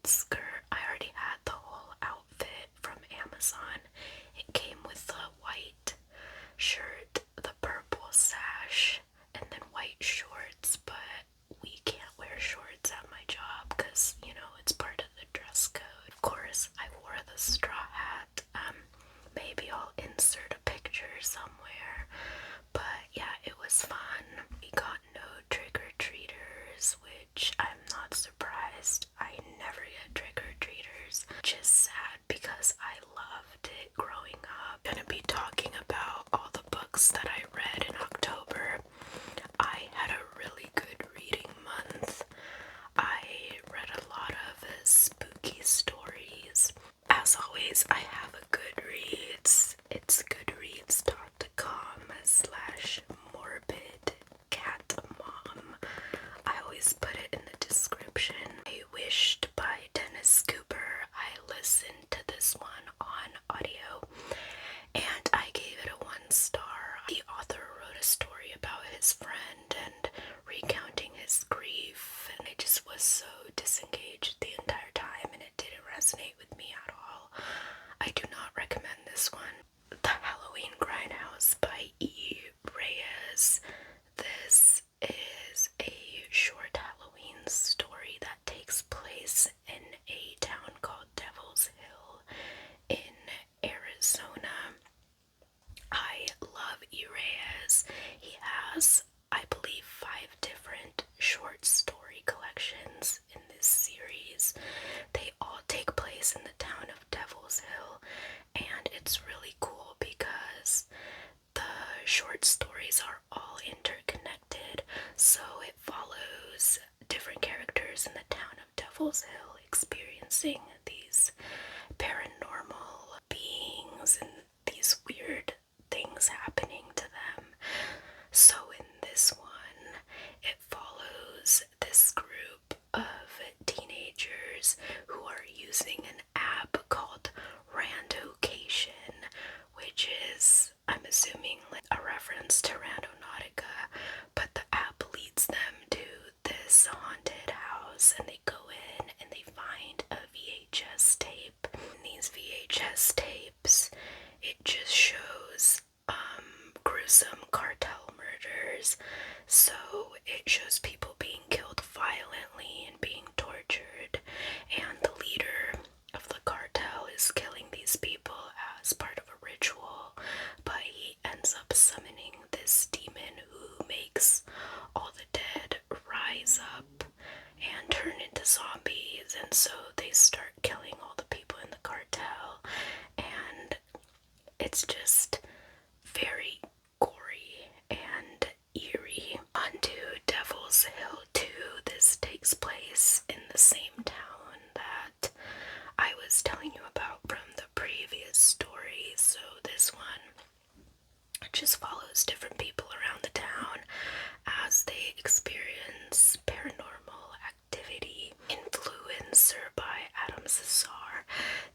white skirt. I already had the whole outfit from Amazon. It came with the white shirt, the purple sash, and then white shorts, but we can't wear shorts at my job because, it's part of the dress code. Of course, I wore the straw hat. Maybe I'll insert a picture somewhere. But yeah, it was fun. We got no trick-or-treaters, which I'm not surprised. I never get trick-or-treaters, which is sad because I loved it growing up. I'm gonna be talking about all the books that I read in October. I had a really good reading month. I read a lot of spooky stories. As always, I have a Goodreads. It's goodreads.com/morbidcatmom. I always put it in the description. I Wished by Dennis Cooper. I listened to this one on audio and I gave it a 1 star. The author wrote a story about his friend and recounting his grief, and I just was so disengaged the entire time and it didn't resonate with me at all. I do not recommend this one. The Halloween Grindhouse by E. Reyes. This is a short Halloween story that takes place in a town called Devil's Hill in Arizona. I love E. Reyes. He has, I believe, 5 different short story collections in this series. They all take place in the town of Devil's Hill, and it's really cool because the short stories are all interconnected, so it follows different characters in the town of Devil's Hill experiencing these paranormal beings and these weird things happening to them. So in this one, it follows this group of teenagers who are using an app called Randocation, which is, I'm assuming, like a reference to Randonautica, but the app leads them to this haunted house, and they go in and they find a VHS tape. In these VHS tapes, it just shows gruesome cartel murders. So it shows people being killed violently and being tortured, and the leader of the cartel is killing these people as part of a ritual, but he ends up summoning this demon who makes all the dead rise up and turn into zombies, and so they start killing all the people in the cartel, and it's just very gory and eerie. Onto Devil's Hill 2. This takes place in the same town that I was telling you about from the previous story, so this one just follows different people around the town as they experience paranormal activity. Influencer by Adam Cesar.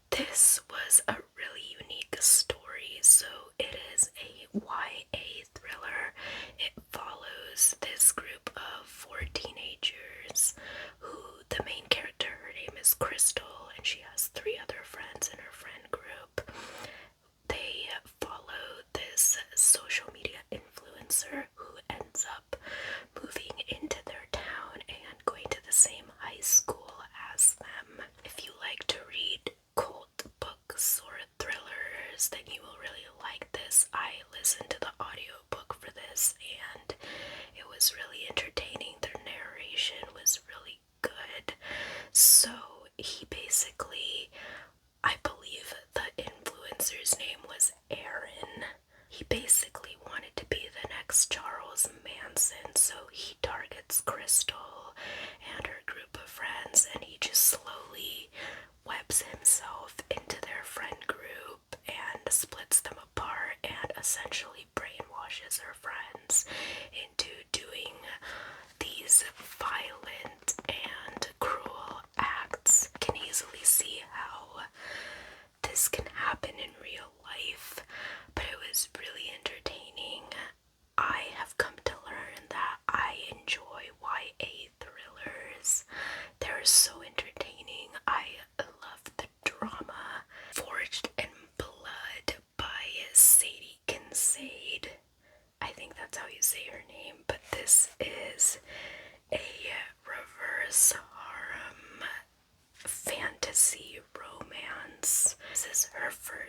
This was a really unique story. So it is a YA thriller. It follows this group of 4 teenagers who, the main character, her name is Crystal, and she has 3 other friends in her friend group. They follow this social media influencer who ends up moving into their town and going to the same high school as them. If you like to read cult books or thrillers, then you will really like this. I listened to the audiobook for this and it was really entertaining. Their narration was really good. So he basically, I believe the influencer's name was Aaron. He basically wanted to be the next Charles Manson, so he targets Crystal and her group of friends, and he just slowly webs himself into their friend group and splits them apart and essentially brainwashes her friends into doing these violent and cruel acts. I can easily see how this can happen in real life, but it was really entertaining. I have come to learn that I enjoy YA thrillers. They're so entertaining. I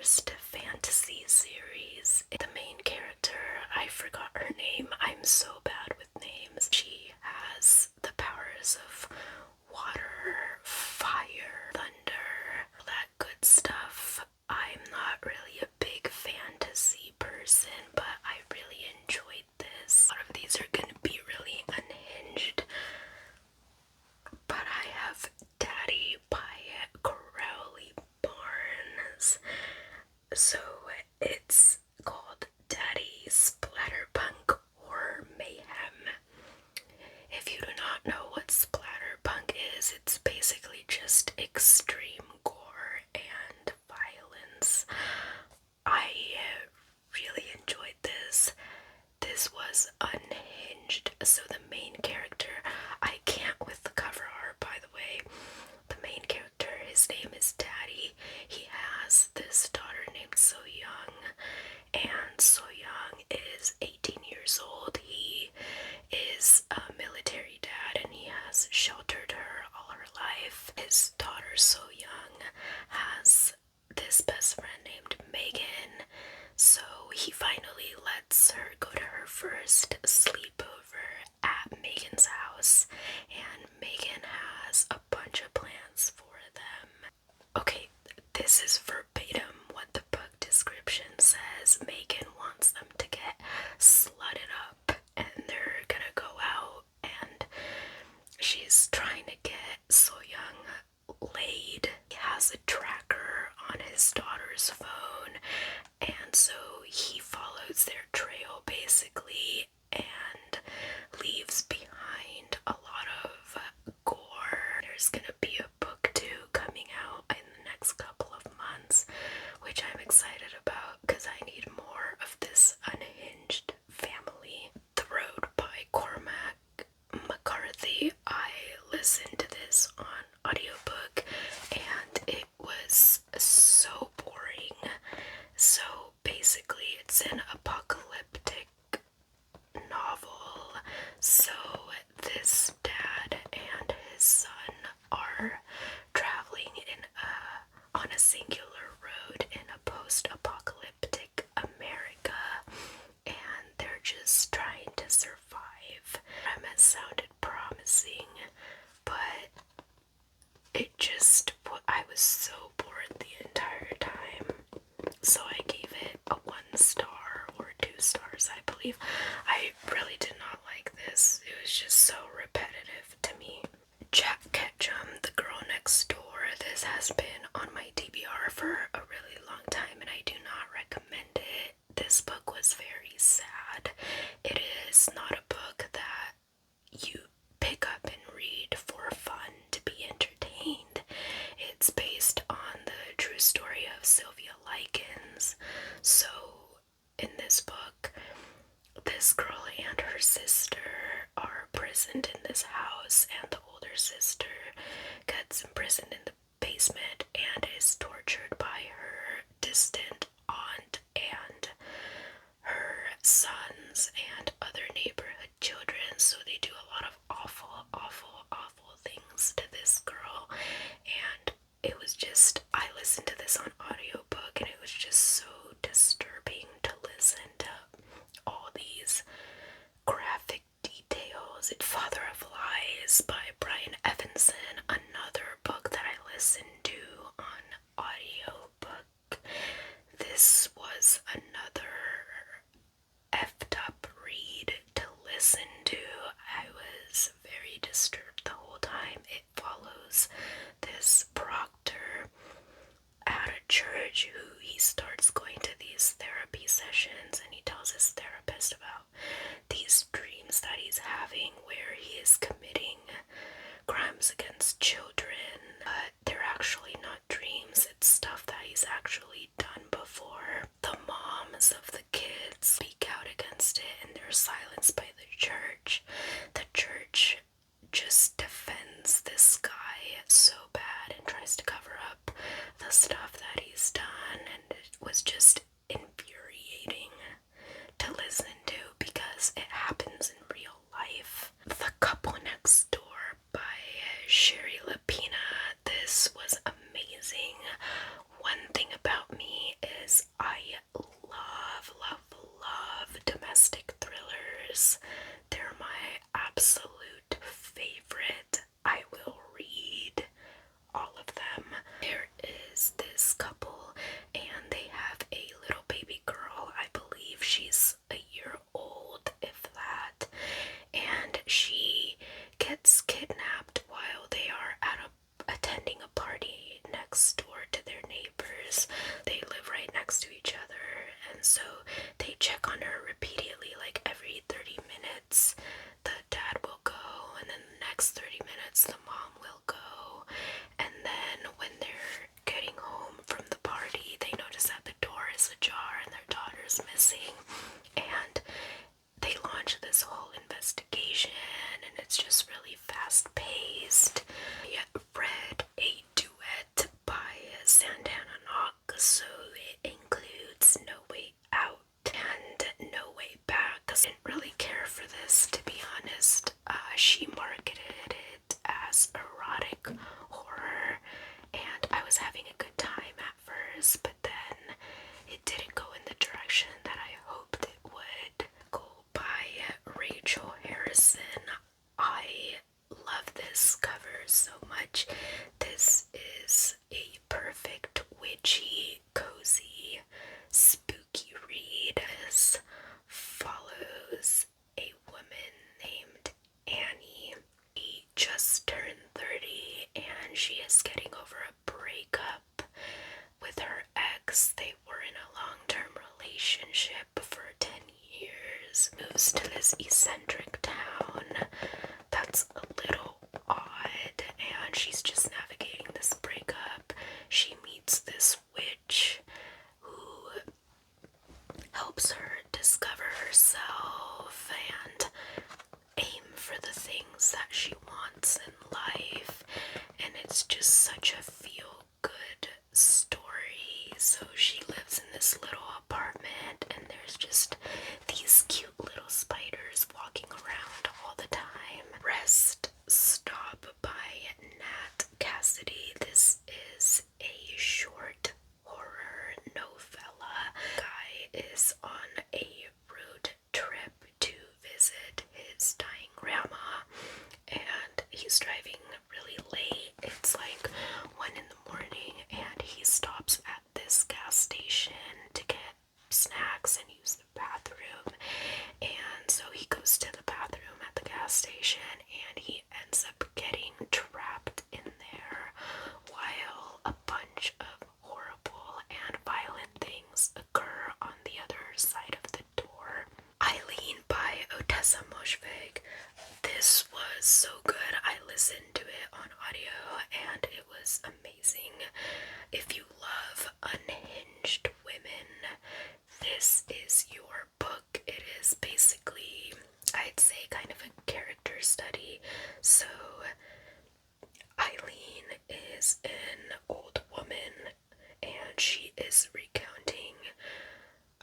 first fantasy series. The main character, I forgot her name. I'm so bad with names. She has the powers of water, fire, thunder, all that good stuff. I'm not really a big fantasy person, but I really enjoyed this. A lot of these are gonna be really unhinged, but I have Daddy by Crowley Barnes. So it's called Daddy Splatterpunk Horror Mayhem. If you do not know what splatterpunk is, it's basically just extreme gore and violence. I really enjoyed this. This was Unhinged. So the main character, I can't with the cover art, by the way. The main character, his name is Daddy. He has this daughter named So Young, and So Young is 18 years old. He is a military dad, and he has sheltered her all her life. His daughter, So Young, has this best friend named Megan, so he finally lets her go to her first sleepover at Megan's house, and Megan has a bunch of plans for them. Okay, this is verbatim what the book description says. Megan wants them to get slutted up, and they're gonna go out, and she's trying to get So Young laid. He has a tracker on his daughter's phone, and so he follows their trail basically and leaves behind a lot of gore. There's gonna be a book 2 coming out in the next couple of months, which I'm excited about because I need more of this Unhinged family. The Road by Cormac McCarthy. I listened to this on audiobook and it was so boring. So basically it's an apocalyptic novel. So this dad and his son are traveling on a singular road in a post-apocalyptic America, and they're just trying to survive. Premise sounded promising, but I was so bored the entire time. So I gave it a 1 star or 2 stars, I believe. I really did not like this. It was just so repetitive to me. Jack Ketchum, The Girl Next Door. This has been on my TBR for a really long time, and I do not recommend it. This book was very sad. It is not a book that you pick up and read for fun to be entertained. It's based on the true story of Sylvia Likens. So in this book, this girl and her sister are imprisoned in this house, and the older sister gets imprisoned in the basement and is tortured by her distant aunt and her sons and other neighborhood children. So they do a lot of awful, awful, awful things to this girl, and it was just, I listened to this on audiobook and it was just so disturbing to listen to all these graphic details. Father of Lies by Brian Evanson, another book that I listened to on audiobook. This was another effed up read to listen to. I was very disturbed the whole time. It follows this proctor at a church who he starts going to these therapy sessions, and he tells his therapist about these dreams that he's having where he is committing crimes against children, but they're actually not dreams. It's stuff that he's actually done before. The moms of the kids speak out against it, and they're silenced by the church. The church just defends this guy so bad and tries to cover up the stuff that he's done, and it was just infuriating to listen to because it happens in real life. The Couple Next Door by Sherry Lapina. This was amazing. One thing about me next door to their neighbors. They live right next to each other, and so they check on her repeatedly, like every 30 minutes. The dad will go, and then the next 30 minutes, the mom will go. And then when they're getting home from the party, they notice that the door is ajar and their daughter's missing. And they launch this whole investigation, and it's just really fast paced. I read a duet by Santana Knock, so it includes No Way Out and No Way Back. I didn't really care for this, to be honest. She marketed it as erotic horror, and I was having a good time at first, but then it didn't go in the direction that I hoped it would. Go by Rachel Harrison. I love this cover so much. This is a perfect witchy, cozy, spooky read. This follows a woman named Annie. She just turned 30 and she is getting over a breakup with her ex. They were in a long-term relationship for 10 years. Moves to this eccentric town that's a little odd, and she's just navigating this breakup. She meets this witch who helps her discover herself and aim for the things that she wants in life, and it's just such a feel-good story. So she lives in this little apartment, and there's just these cute little spiders walking around all the time. Rest Stop by Nat Cassidy. This is a short horror novella. Guy is on a road trip to visit his dying grandma, and he's driving really late. It's like 1 in the morning, and he stops at this gas station to get snacks and use the bathroom. And so he goes to the bathroom at the gas station, and he ends up getting trapped in there while a bunch of horrible and violent things occur on the other side of the door. Eileen by Otessa Moshfegh. This was so good. I listened to it on audio and it was amazing. If you love unhinged women, this is your book. It is basically, I'd say, kind of a character study. So Eileen is an old woman and she is recounting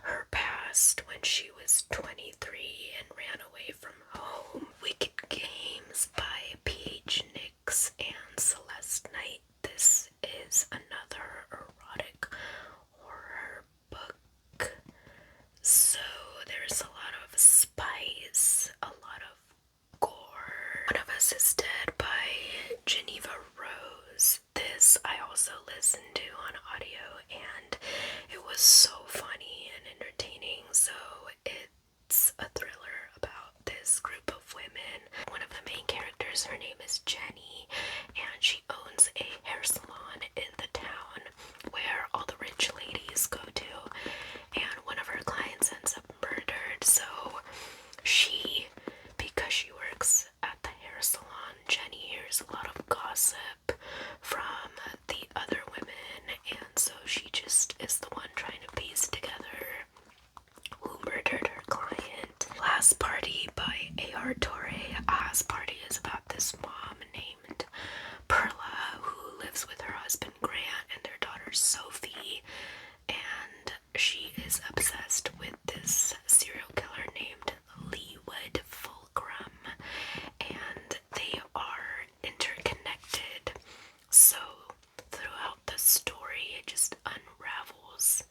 her past when she was 23 and ran away from home. Wicked Games by P.H. Nix and Celeste Knight. This is another erotic horror book. So there's a lot of spice, a lot of gore. One of Us is Dead by Geneva Rose. This I also listened to on audio, and it was so funny and entertaining. So it's a thriller about this group of women. One of the main characters, her name is Jenny, and she owns a hair salon in the town where all the rich ladies go to, and one of her clients ends up murdered. So she, because she works at the hair salon, Jenny hears a lot of gossip from the other women, and so she just is the one trying to piece together who murdered her client. Last Party by A.R. Torre. Last Party is about this mom named Perla who lives with her husband Grant and their daughter Sophie, and she is obsessed with this serial killer named Leewood Fulcrum, and they are interconnected. So throughout the story it just unravels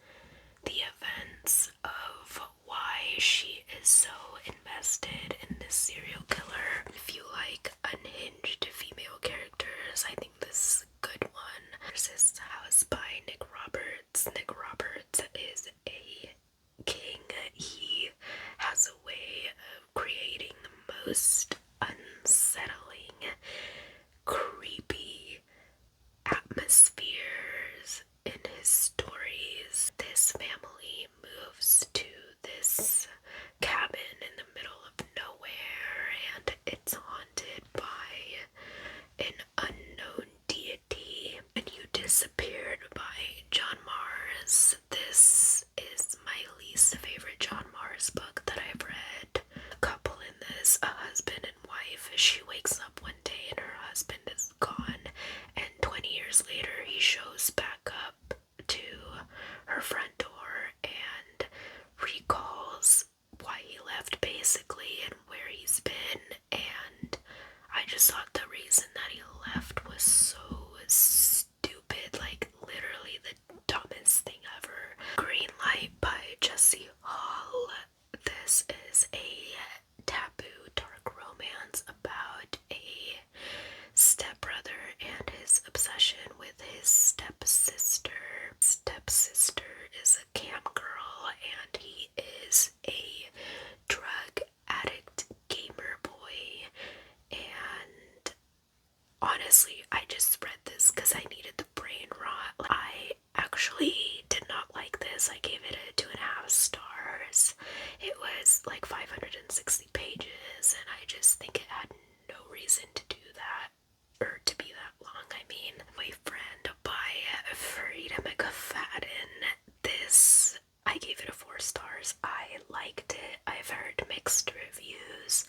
the events of why she is so invested in this serial killer. If you like unhinged female characters, I think this is a good one. There's this house by Nick Roberts. Nick Roberts is a king. He has a way of creating the most unsettling, creepy atmosphere Disappeared by John Mars. This is my least favorite John Mars book that I've read. A couple in this, a husband and wife, she wakes up one day and her husband is gone, and 20 years later he shows back up to her front door and recalls why he left basically and where he's been, and I just thought the reason that he left was so stupid, like literally the dumbest thing ever. Green Light by Jesse Hall. This is a taboo dark romance about a stepbrother and his obsession with his stepsister. Stepsister is a cam girl and he is a drug addict gamer boy, and honestly, I just read this because I needed the brain rot. I actually did not like this. I gave it a 2.5 stars. It was like 560 pages, and I just think it had no reason to do that, or to be that long. I mean, Boyfriend by Frida McFadden. This, I gave it a 4 stars. I liked it. I've heard mixed reviews,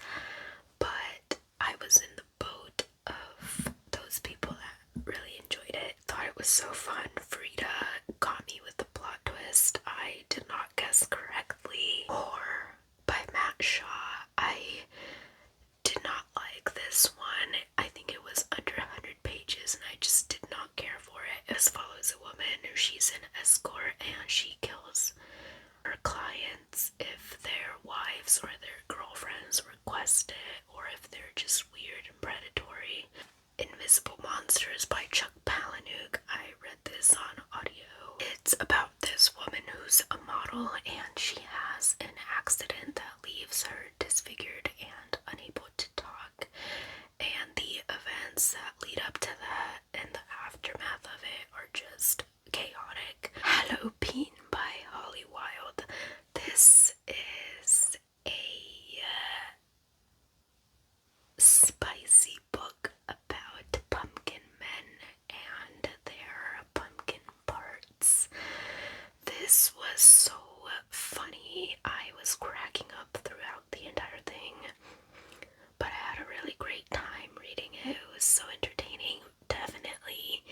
but I was in the boat of those people that really enjoyed it. Thought it was so fun. Frida got me with the plot twist. I did not guess correctly. Or by Matt Shaw. I did not like this one. I think it was under 100 pages and I just did not care for it. This follows a woman who she's an escort and she kills her clients if their wives or their girlfriends request it, or if they're just weird and predatory. Invisible Monsters by Chuck Palahniuk. I read this on audio. It's about this woman who's a model and she has an accident that leaves her disfigured and unable to talk, and the events that lead up to that and the aftermath of it are just chaotic. Halloween by Holly Wild. This is a spicy book about pumpkin men and their pumpkin parts. This was so funny. I was cracking up throughout the entire thing, but I had a really great time reading it. It was so entertaining. Definitely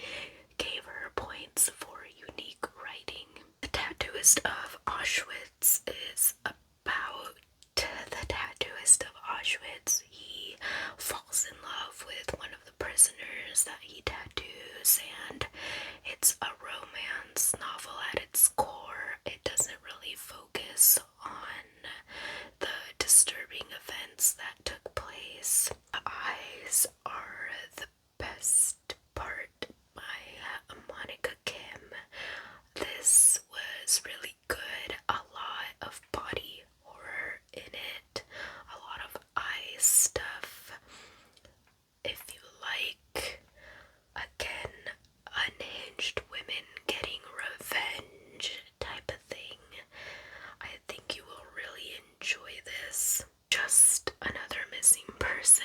gave her points for unique writing. The Tattooist of Auschwitz is about the tattooist of Auschwitz. He falls in love with one of the prisoners that he tattoos, and it's a romance novel at its core. It doesn't really focus on the disturbing events that took place. The eyes are the best part by Monica Kim. This was really good. A lot of body horror in it. A lot of eye stuff. If you like, again, unhinged women getting revenge type of thing, I think you will really enjoy this. Just Another Missing Person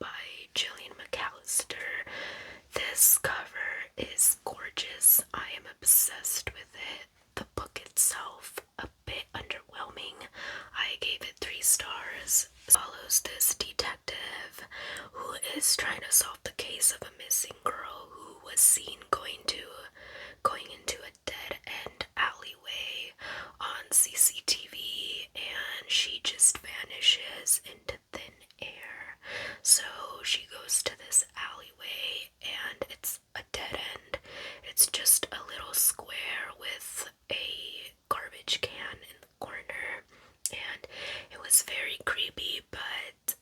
by Gillian McAllister. This cover is gorgeous. I am obsessed with it. The book itself, a bit underwhelming. I gave it 3 stars. It follows this detective who is trying to solve the case of a missing girl who was seen going into a dead-end alleyway on CCTV, and she just vanishes into thin air. So she goes to this alleyway and it's a dead end. It's just a little square with a garbage can in the corner, and it was very creepy, but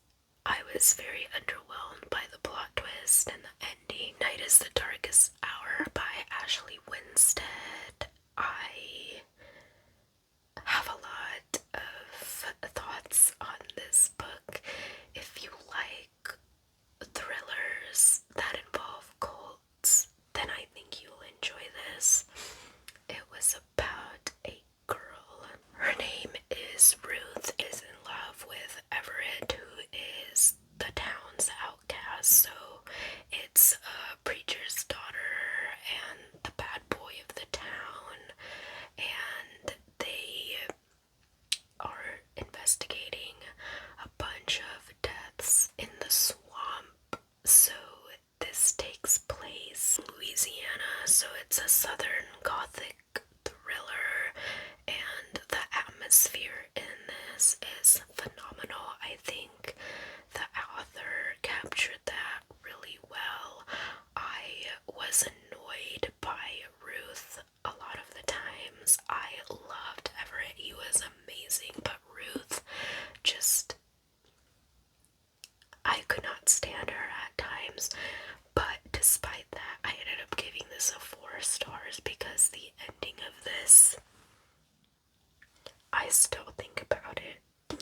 I was very underwhelmed by the plot twist and the ending. Night is the Darkest Hour by Ashley Winstead. I have a lot of thoughts on this book. If you like thrillers that involve cults, then I think you'll enjoy this. It was about a girl. Her name is Ruth, is in love with Everett, who is the town's outcast. So it's a preacher's daughter, and the It's a southern gothic thriller, and the atmosphere in this is phenomenal. I think the author captured that really well. I was annoyed by Ruth a lot of the times. I loved Everett, he was amazing, but Ruth just, I could not stand her at times. But despite that, I ended up giving this a 4 stars because the ending of this, I still think about it.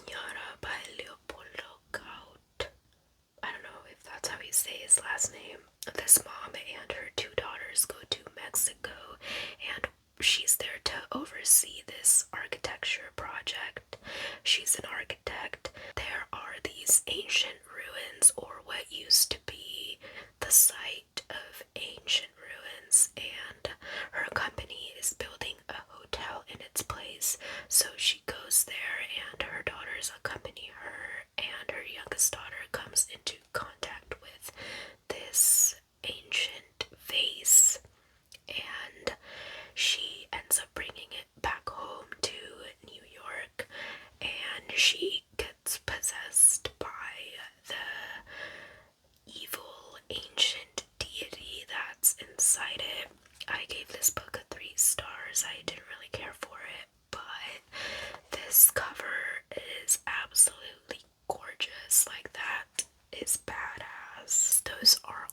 Yara by Leopoldo Gaut. I don't know if that's how you say his last name. This mom and her 2 daughters go to Mexico, and she's there to oversee this architecture project. She's an architect. There are these ancient ruins, or what used to be the site of ancient ruins, and her company is building a hotel in its place. So she goes there, and her daughters accompany her, and her youngest daughter comes into contact with this ancient vase, and she ends up bringing it back home to New York, and she gets possessed by the evil ancient deity that's inside it. I gave this book a 3 stars. I didn't really care for it, but this cover is absolutely gorgeous. Like, that is badass. Those are